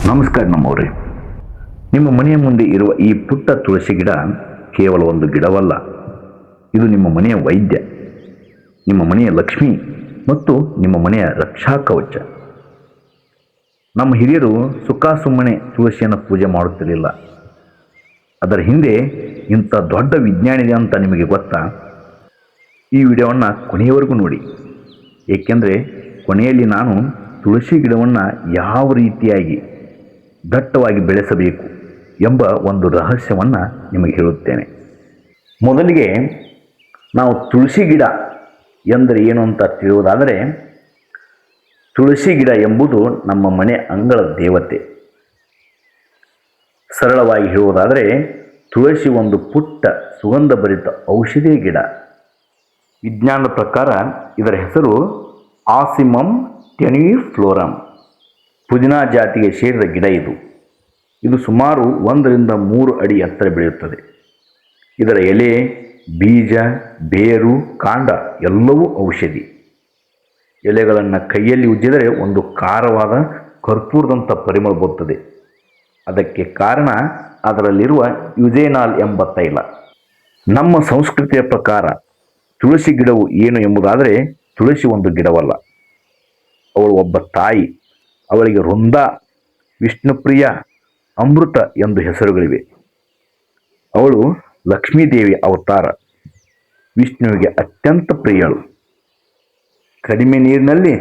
ನಮಸ್ಕಾರ ನಮ್ಮವರೇ. ನಿಮ್ಮ ಮನೆಯ ಮುಂದೆ ಇರುವ ಈ ಪುಟ್ಟ ತುಳಸಿ ಗಿಡ ಕೇವಲ ಒಂದು ಗಿಡವಲ್ಲ, ಇದು ನಿಮ್ಮ ಮನೆಯ ವೈದ್ಯ, ನಿಮ್ಮ ಮನೆಯ ಲಕ್ಷ್ಮಿ ಮತ್ತು ನಿಮ್ಮ ಮನೆಯ ರಕ್ಷಾ ಕವಚ. ನಮ್ಮ ಹಿರಿಯರು ಸುಖ ಸುಮ್ಮನೆ ತುಳಸಿಯನ್ನು ಪೂಜೆ ಮಾಡುತ್ತಿರಲಿಲ್ಲ. ಅದರ ಹಿಂದೆ ಇಂಥ ದೊಡ್ಡ ವಿಜ್ಞಾನಿದೆ ಅಂತ ನಿಮಗೆ ಗೊತ್ತಾ? ಈ ವಿಡಿಯೋವನ್ನು ಕೊನೆಯವರೆಗೂ ನೋಡಿ, ಏಕೆಂದರೆ ಕೊನೆಯಲ್ಲಿ ನಾನು ತುಳಸಿ ಗಿಡವನ್ನು ಯಾವ ರೀತಿಯಾಗಿ ದಟ್ಟವಾಗಿ ಬೆಳೆಸಬೇಕು ಎಂಬ ಒಂದು ರಹಸ್ಯವನ್ನು ನಿಮಗೆ ಹೇಳುತ್ತೇನೆ. ಮೊದಲಿಗೆ ನಾವು ತುಳಸಿ ಗಿಡ ಎಂದರೆ ಏನು ಅಂತ ತಿಳಿಯುವುದಾದರೆ, ತುಳಸಿ ಗಿಡ ಎಂಬುದು ನಮ್ಮ ಮನೆ ಅಂಗಳ ದೇವತೆ. ಸರಳವಾಗಿ ಹೇಳುವುದಾದರೆ, ತುಳಸಿ ಒಂದು ಪುಟ್ಟ ಸುಗಂಧಭರಿತ ಔಷಧಿ ಗಿಡ. ವಿಜ್ಞಾನದ ಪ್ರಕಾರ ಇದರ ಹೆಸರು ಆಸಿಮಮ್ ಟೆನ್ಯುಫ್ಲೋರಮ್, ಪುದೀನಾ ಜಾತಿಗೆ ಸೇರಿದ ಗಿಡ. ಇದು ಸುಮಾರು 1 ರಿಂದ 3 ಅಡಿ ಎತ್ತರ ಬೆಳೆಯುತ್ತದೆ. ಇದರ ಎಲೆ, ಬೀಜ, ಬೇರು, ಕಾಂಡ ಎಲ್ಲವೂ ಔಷಧಿ. ಎಲೆಗಳನ್ನು ಕೈಯಲ್ಲಿ ಉಜ್ಜಿದರೆ ಒಂದು ಖಾರವಾದ ಕರ್ಪೂರದಂಥ ಪರಿಮಳ ಬರುತ್ತದೆ. ಅದಕ್ಕೆ ಕಾರಣ ಅದರಲ್ಲಿರುವ ಯುಜೇನಾಲ್ ಎಂಬ ತೈಲ. ನಮ್ಮ ಸಂಸ್ಕೃತಿಯ ಪ್ರಕಾರ ತುಳಸಿ ಗಿಡವು ಏನು ಎಂಬುದಾದರೆ, ತುಳಸಿ ಒಂದು ಗಿಡವಲ್ಲ, ಅವಳು ಒಬ್ಬ ತಾಯಿ. ಅವಳಿಗೆ ವೃಂದ, ವಿಷ್ಣುಪ್ರಿಯ, ಅಮೃತ ಎಂದು ಹೆಸರುಗಳಿವೆ. ಅವಳು ಲಕ್ಷ್ಮೀದೇವಿ ಅವತಾರ, ವಿಷ್ಣುವಿಗೆ ಅತ್ಯಂತ ಪ್ರಿಯಳು. ಕಡಿಮೆ ನೀರಿನಲ್ಲಿ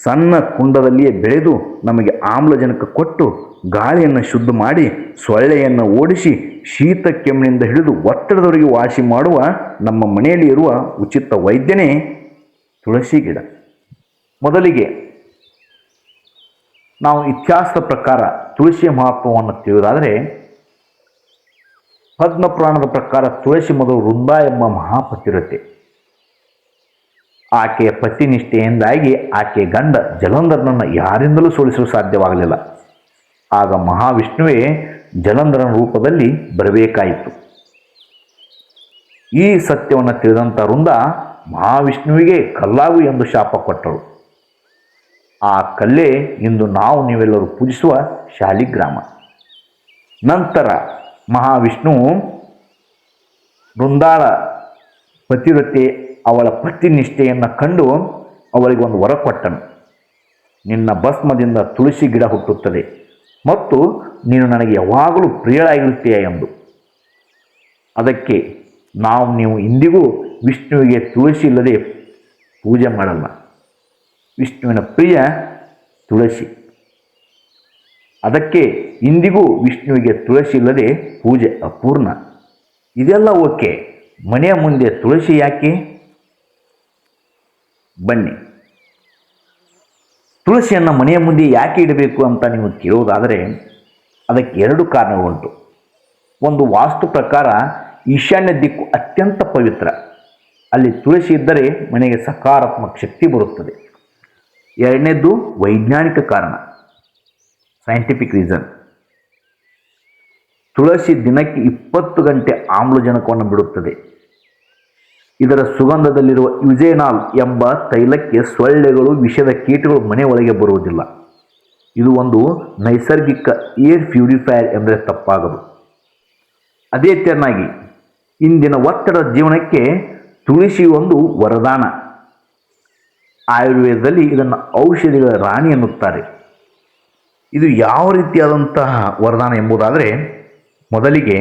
ಸಣ್ಣ ಕುಂಡದಲ್ಲಿಯೇ ಬೆಳೆದು ನಮಗೆ ಆಮ್ಲಜನಕ ಕೊಟ್ಟು, ಗಾಳಿಯನ್ನು ಶುದ್ಧ ಮಾಡಿ, ಸೊಳ್ಳೆಯನ್ನು ಓಡಿಸಿ, ಶೀತ ಕೆಮ್ಮಿನಿಂದ ಹಿಡಿದು ಒತ್ತಡದವರೆಗೆ ವಾಸಿ ಮಾಡುವ ನಮ್ಮ ಮನೆಯಲ್ಲಿ ಇರುವ ಉಚಿತ ವೈದ್ಯನೇ ತುಳಸಿ ಗಿಡ. ಮೊದಲಿಗೆ ನಾವು ಇತಿಹಾಸದ ಪ್ರಕಾರ ತುಳಸಿಯ ಮಹತ್ವವನ್ನು ತಿಳಿಯುವುದಾದರೆ, ಪದ್ಮಪುರಾಣದ ಪ್ರಕಾರ ತುಳಸಿ ಮೊದಲು ವೃಂದ ಎಂಬ ಮಹಾಪತಿರತೆ. ಆಕೆಯ ಪತಿನಿಷ್ಠೆಯಿಂದಾಗಿ ಆಕೆಯ ಗಂಡ ಜಲಂಧರನನ್ನು ಯಾರಿಂದಲೂ ಸೋಲಿಸಲು ಸಾಧ್ಯವಾಗಲಿಲ್ಲ. ಆಗ ಮಹಾವಿಷ್ಣುವೇ ಜಲಂಧರನ ರೂಪದಲ್ಲಿ ಬರಬೇಕಾಯಿತು. ಈ ಸತ್ಯವನ್ನು ತಿಳಿದಂಥ ವೃಂದ ಮಹಾವಿಷ್ಣುವಿಗೆ ಕಲ್ಲಾಗು ಎಂದು ಶಾಪ ಕೊಟ್ಟರು. ಆ ಕಲ್ಲೇ ಇಂದು ನಾವು ನೀವೆಲ್ಲರೂ ಪೂಜಿಸುವ ಶಾಲಿಗ್ರಾಮ. ನಂತರ ಮಹಾವಿಷ್ಣು ವೃಂದಾಳ ಪತಿವ್ರತೆ ಅವಳ ಪತಿನಿಷ್ಠೆಯನ್ನು ಕಂಡು ಅವಳಿಗೆ ಒಂದು ವರ ಕೊಟ್ಟನು. ನಿನ್ನ ಭಸ್ಮದಿಂದ ತುಳಸಿ ಗಿಡ ಹುಟ್ಟುತ್ತದೆ ಮತ್ತು ನೀನು ನನಗೆ ಯಾವಾಗಲೂ ಪ್ರಿಯಳಾಗಿರುತ್ತೀಯ ಎಂದು. ಅದಕ್ಕೆ ನೀವು ಇಂದಿಗೂ ವಿಷ್ಣುವಿಗೆ ತುಳಸಿ ಇಲ್ಲದೆ ಪೂಜೆ ಮಾಡಲ್ಲ. ವಿಷ್ಣುವಿನ ಪ್ರಿಯ ತುಳಸಿ, ಅದಕ್ಕೆ ಇಂದಿಗೂ ವಿಷ್ಣುವಿಗೆ ತುಳಸಿ ಇಲ್ಲದೆ ಪೂಜೆ ಅಪೂರ್ಣ. ಇದೆಲ್ಲ ಓಕೆ, ಮನೆಯ ಮುಂದೆ ತುಳಸಿ ಯಾಕೆ? ಬನ್ನಿ, ತುಳಸಿಯನ್ನು ಮನೆಯ ಮುಂದೆ ಯಾಕೆ ಇಡಬೇಕು ಅಂತ ನೀವು ಕೇಳುವುದಾದರೆ, ಅದಕ್ಕೆ 2 ಕಾರಣಗಳುಂಟು. ಒಂದು, ವಾಸ್ತು ಪ್ರಕಾರ ಈಶಾನ್ಯ ದಿಕ್ಕು ಅತ್ಯಂತ ಪವಿತ್ರ. ಅಲ್ಲಿ ತುಳಸಿ ಇದ್ದರೆ ಮನೆಗೆ ಸಕಾರಾತ್ಮಕ ಶಕ್ತಿ ಬರುತ್ತದೆ. 2ನೇದು ವೈಜ್ಞಾನಿಕ ಕಾರಣ, ಸೈಂಟಿಫಿಕ್ ರೀಸನ್. ತುಳಸಿ ದಿನಕ್ಕೆ 20 ಗಂಟೆ ಆಮ್ಲಜನಕವನ್ನು ಬಿಡುತ್ತದೆ. ಇದರ ಸುಗಂಧದಲ್ಲಿರುವ ಯುಜೇನಾಲ್ ಎಂಬ ತೈಲಕ್ಕೆ ಸೊಳ್ಳೆಗಳು, ವಿಷದ ಕೀಟಗಳು ಮನೆ ಒಳಗೆ ಬರುವುದಿಲ್ಲ. ಇದು ಒಂದು ನೈಸರ್ಗಿಕ ಏರ್ ಪ್ಯೂರಿಫೈಯರ್ ಎಂದರೆ ತಪ್ಪಾಗದು. ಅದೇ ತೆರನಾಗಿ ಇಂದಿನ ಒತ್ತಡ ಜೀವನಕ್ಕೆ ತುಳಸಿ ಒಂದು ವರದಾನ. ಆಯುರ್ವೇದದಲ್ಲಿ ಇದನ್ನು ಔಷಧಿಗಳ ರಾಣಿ ಎನ್ನುತ್ತಾರೆ. ಇದು ಯಾವ ರೀತಿಯಾದಂತಹ ವರದಾನ ಎಂಬುದಾದರೆ, ಮೊದಲಿಗೆ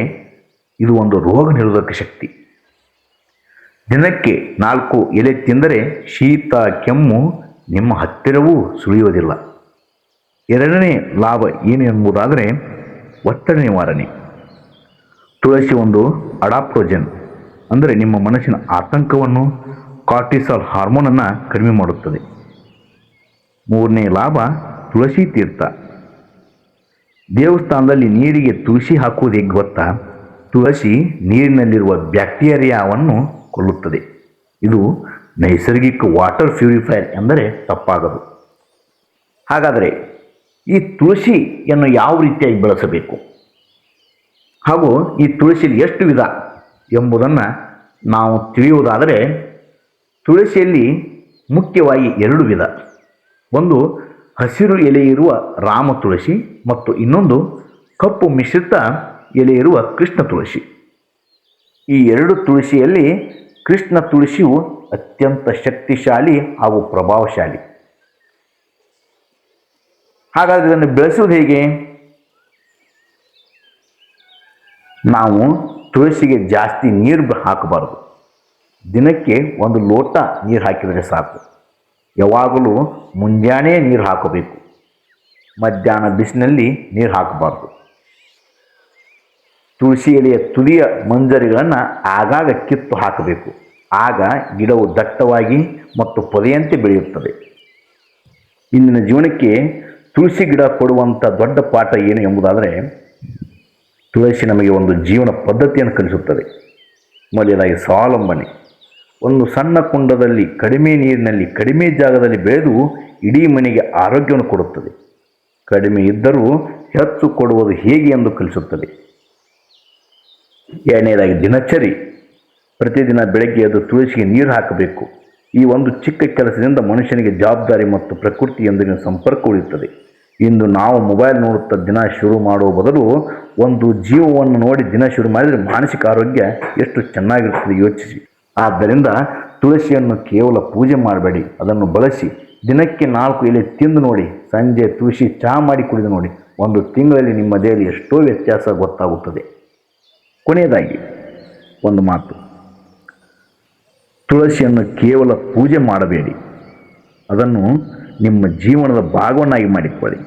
ಇದು ಒಂದು ರೋಗ ನಿರೋಧಕ ಶಕ್ತಿ. ದಿನಕ್ಕೆ 4 ಎಲೆ ತಿಂದರೆ ಶೀತ ಕೆಮ್ಮು ನಿಮ್ಮ ಹತ್ತಿರವೂ ಸುಳಿಯುವುದಿಲ್ಲ. 2ನೇ ಲಾಭ ಏನು ಎಂಬುದಾದರೆ ಒತ್ತಡ ನಿವಾರಣೆ. ತುಳಸಿ ಒಂದು ಅಡಾಪ್ಟೋಜನ್, ಅಂದರೆ ನಿಮ್ಮ ಮನಸ್ಸಿನ ಆತಂಕವನ್ನು, ಕಾರ್ಟಿಸಾಲ್ ಹಾರ್ಮೋನನ್ನು ಕಡಿಮೆ ಮಾಡುತ್ತದೆ. 3ನೇ ಲಾಭ ತುಳಸಿ ತೀರ್ಥ. ದೇವಸ್ಥಾನದಲ್ಲಿ ನೀರಿಗೆ ತುಳಸಿ ಹಾಕುವುದು ಹೇಗೆ ಗೊತ್ತಾ? ತುಳಸಿ ನೀರಿನಲ್ಲಿರುವ ಬ್ಯಾಕ್ಟೀರಿಯಾವನ್ನು ಕೊಲ್ಲುತ್ತದೆ. ಇದು ನೈಸರ್ಗಿಕ ವಾಟರ್ ಪ್ಯೂರಿಫೈಯರ್ ಎಂದರೆ ತಪ್ಪಾಗದು. ಹಾಗಾದರೆ ಈ ತುಳಸಿಯನ್ನು ಯಾವ ರೀತಿಯಾಗಿ ಬೆಳೆಸಬೇಕು ಹಾಗೂ ಈ ತುಳಸಿಯಲ್ಲಿ ಎಷ್ಟು ವಿಧ ಎಂಬುದನ್ನು ನಾವು ತಿಳಿಯುವುದಾದರೆ, ತುಳಸಿಯಲ್ಲಿ ಮುಖ್ಯವಾಗಿ 2 ವಿಧ. ಒಂದು ಹಸಿರು ಎಲೆ ಇರುವ ರಾಮ ತುಳಸಿ ಮತ್ತು ಇನ್ನೊಂದು ಕಪ್ಪು ಮಿಶ್ರಿತ ಎಲೆ ಇರುವ ಕೃಷ್ಣ ತುಳಸಿ. ಈ ಎರಡು ತುಳಸಿಯಲ್ಲಿ ಕೃಷ್ಣ ತುಳಸಿಯು ಅತ್ಯಂತ ಶಕ್ತಿಶಾಲಿ ಹಾಗೂ ಪ್ರಭಾವಶಾಲಿ. ಹಾಗಾದರೆ ಇದನ್ನು ಬೆಳೆಸುವುದು ಹೇಗೆ? ನಾವು ತುಳಸಿಗೆ ಜಾಸ್ತಿ ನೀರು ಹಾಕಬಾರದು. ದಿನಕ್ಕೆ 1 ಲೋಟ ನೀರು ಹಾಕಿದರೆ ಸಾಕು. ಯಾವಾಗಲೂ ಮುಂಜಾನೆ ನೀರು ಹಾಕಬೇಕು. ಮಧ್ಯಾಹ್ನ ಬಿಸಿಲಿನಲ್ಲಿ ನೀರು ಹಾಕಬಾರ್ದು. ತುಳಸಿ ಎಲೆಯ ತುದಿಯ ಮಂಜರಿಗಳನ್ನು ಆಗಾಗ ಕಿತ್ತು ಹಾಕಬೇಕು. ಆಗ ಗಿಡವು ದಟ್ಟವಾಗಿ ಮತ್ತು ಪೊದೆಯಂತೆ ಬೆಳೆಯುತ್ತದೆ. ಇಂದಿನ ಜೀವನಕ್ಕೆ ತುಳಸಿ ಗಿಡ ಕೊಡುವಂಥ ದೊಡ್ಡ ಪಾಠ ಏನು ಎಂಬುದಾದರೆ, ತುಳಸಿ ನಮಗೆ ಒಂದು ಜೀವನ ಪದ್ಧತಿಯನ್ನು ಕಲಿಸುತ್ತದೆ. ಮೊದಲಾಗಿ ಸ್ವಾವಲಂಬನೆ. ಒಂದು ಸಣ್ಣ ಕುಂಡದಲ್ಲಿ ಕಡಿಮೆ ನೀರಿನಲ್ಲಿ ಕಡಿಮೆ ಜಾಗದಲ್ಲಿ ಬೆಳೆದು ಇಡೀ ಮನೆಗೆ ಆರೋಗ್ಯವನ್ನು ಕೊಡುತ್ತದೆ. ಕಡಿಮೆ ಇದ್ದರೂ ಹೆಚ್ಚು ಕೊಡುವುದು ಹೇಗೆ ಎಂದು ಕಲಿಸುತ್ತದೆ. ಎರಡನೇದಾಗಿ ದಿನಚರಿ. ಪ್ರತಿದಿನ ಬೆಳಗ್ಗೆ ಎದ್ದು ತುಳಸಿಗೆ ನೀರು ಹಾಕಬೇಕು. ಈ ಒಂದು ಚಿಕ್ಕ ಕೆಲಸದಿಂದ ಮನುಷ್ಯನಿಗೆ ಜವಾಬ್ದಾರಿ ಮತ್ತು ಪ್ರಕೃತಿಯೊಂದಿಗಿನ ಸಂಪರ್ಕ ಉಳಿಯುತ್ತದೆ. ಇಂದು ನಾವು ಮೊಬೈಲ್ ನೋಡುತ್ತಾ ದಿನ ಶುರು ಮಾಡುವ ಬದಲು ಒಂದು ಜೀವವನ್ನು ನೋಡಿ ದಿನ ಶುರು ಮಾಡಿದರೆ ಮಾನಸಿಕ ಆರೋಗ್ಯ ಎಷ್ಟು ಚೆನ್ನಾಗಿರುತ್ತದೆ ಯೋಚಿಸಿ. ಆದ್ದರಿಂದ ತುಳಸಿಯನ್ನು ಕೇವಲ ಪೂಜೆ ಮಾಡಬೇಡಿ, ಅದನ್ನು ಬಳಸಿ. ದಿನಕ್ಕೆ 4 ಎಲೆ ತಿಂದು ನೋಡಿ. ಸಂಜೆ ತುಳಸಿ ಚಹಾ ಮಾಡಿ ಕುಡಿದು ನೋಡಿ. 1 ತಿಂಗಳಲ್ಲಿ ನಿಮ್ಮ ದೇಹದಲ್ಲಿ ಎಷ್ಟೋ ವ್ಯತ್ಯಾಸ ಗೊತ್ತಾಗುತ್ತದೆ. ಕೊನೆಯದಾಗಿ ಒಂದು ಮಾತು, ತುಳಸಿಯನ್ನು ಕೇವಲ ಪೂಜೆ ಮಾಡಬೇಡಿ, ಅದನ್ನು ನಿಮ್ಮ ಜೀವನದ ಭಾಗವನ್ನಾಗಿ ಮಾಡಿಕೊಳ್ಳಿ.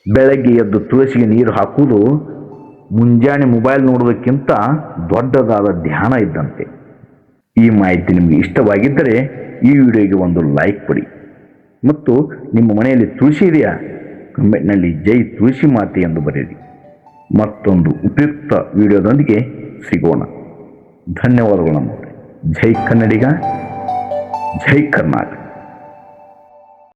ಬೆಳಗ್ಗೆ ಎದ್ದು ತುಳಸಿಗೆ ನೀರು ಹಾಕುವುದು ಮುಂಜಾನೆ ಮೊಬೈಲ್ ನೋಡೋದಕ್ಕಿಂತ ದೊಡ್ಡದಾದ ಧ್ಯಾನ ಇದ್ದಂತೆ. ಈ ಮಾಹಿತಿ ನಿಮಗೆ ಇಷ್ಟವಾಗಿದ್ದರೆ ಈ ವಿಡಿಯೋಗೆ ಒಂದು ಲೈಕ್ ಕೊಡಿ ಮತ್ತು ನಿಮ್ಮ ಮನೆಯಲ್ಲಿ ತುಳಸಿ ಇದೆಯಾ ಕಮೆಂಟ್ನಲ್ಲಿ ಜೈ ತುಳಸಿ ಮಾತೆ ಎಂದು ಬರೆಯಿರಿ. ಮತ್ತೊಂದು ಉಪಯುಕ್ತ ವಿಡಿಯೋದೊಂದಿಗೆ ಸಿಗೋಣ. ಧನ್ಯವಾದಗಳು ನಮ್ಮವರೇ. ಜೈ ಕನ್ನಡಿಗ, ಜೈ ಕರ್ನಾಟಕ.